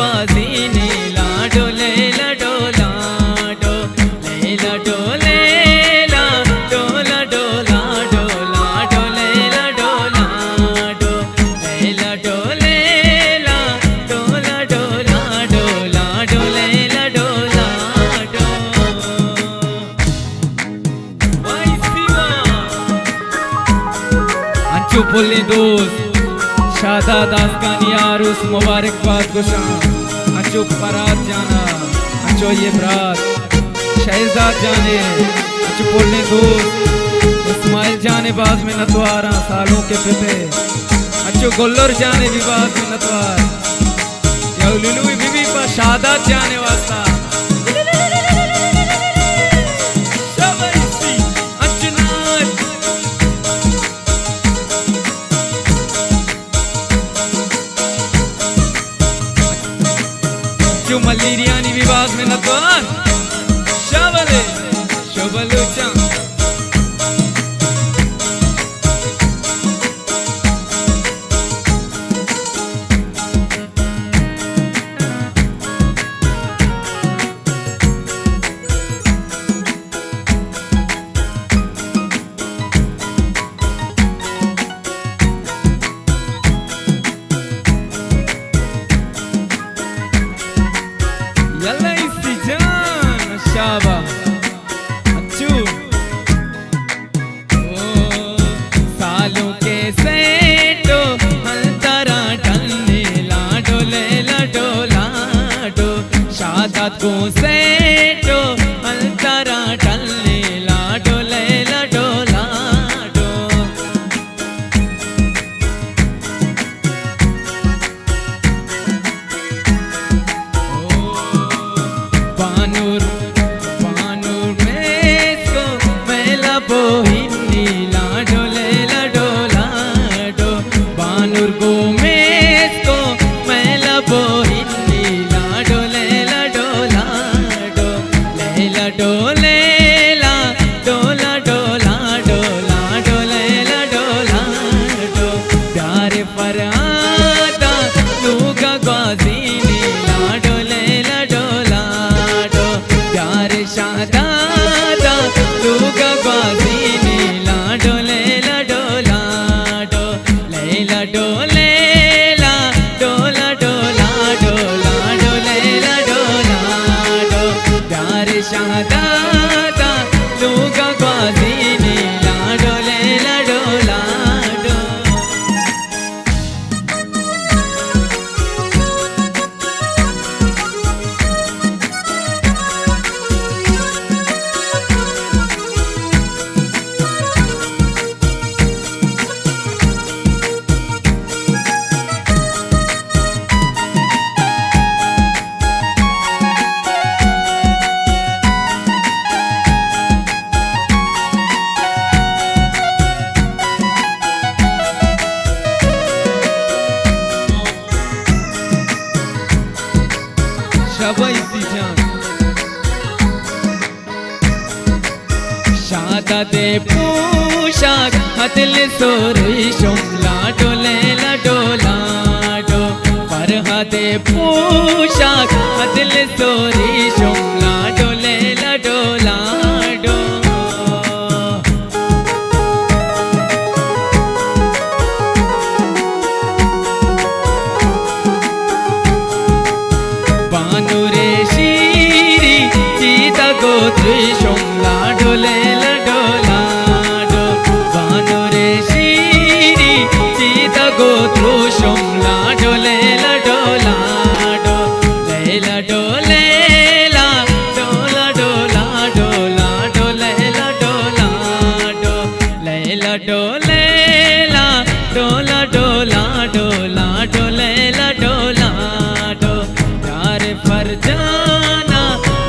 ग्वाजी नीला डोले डोला डो लेला डोले ला डोला डोला डोला डोले डोला डो लेला डोले ला डोला डोला डोला डोले डोला डो अंचु बोले दोस्त शादा दास गानी आरुस मुबारकबाद गुशां अंचो बारात जाना अंचो ये बरात शहजाद जाने अंचो बोलने दोस्त इस्माइल जाने बाज में नतवारा सालों के पिते अंचो गोल्लर जाने भी बाज में नतवार या लुलुई बीबी पर शादा जाने वास्ता मलेरियानी विभाग में नतवार शबले शबलुचा शाबा अच्छू सालों के सेटो हलतारा टलने लाडो ले लाडो लाडो शादात को सेटो हलतारा टलने लाडो ले लाडो लाडो बानूर बोहिनी लाडो ले लाडो लाडो बानूर को मेस को मैला बोहिनी लाडो ले लाडो लाडो ले लाडो ले ला डोला डोला डोला डोले लाडो लाडो प्यारे फरादा लूगा ग्वाजी लाडो ले लाडो लाडो प्यारे शादा लूगा ग्वाजी नीला डोले डोला डो लेला डोले ला डोला डोला डोला डोले डोला डो प्यारे शादादा लूगा ग्वाजी नीला डोले डोला डो शादा दे पोशाक हतल सोरी शुमला डोले डोला डो फरहा दे पोशाक हतल सोरी शुमला डोले डोला डो बानुरे शीरी सीता गोत्री शुमला डोले डोला डो बानुरे शीरी सीता गोत्रो शुमला डोले डोला डो लेला डोले ला डोला डोला डोला डोले डोला डो लेला डोले ला डोला डोला डोला डोले डोला डो प्यार फरजाना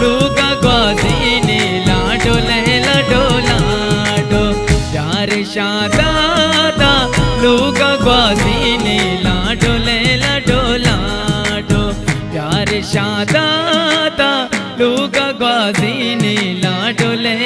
लूगा ग्वाजी नीला डोले डोला डो प्यार शादादा लूगा ग्वाजी नीला डोले डोला डो प्यार शादादा लूगा ग्वाजी नीला डोले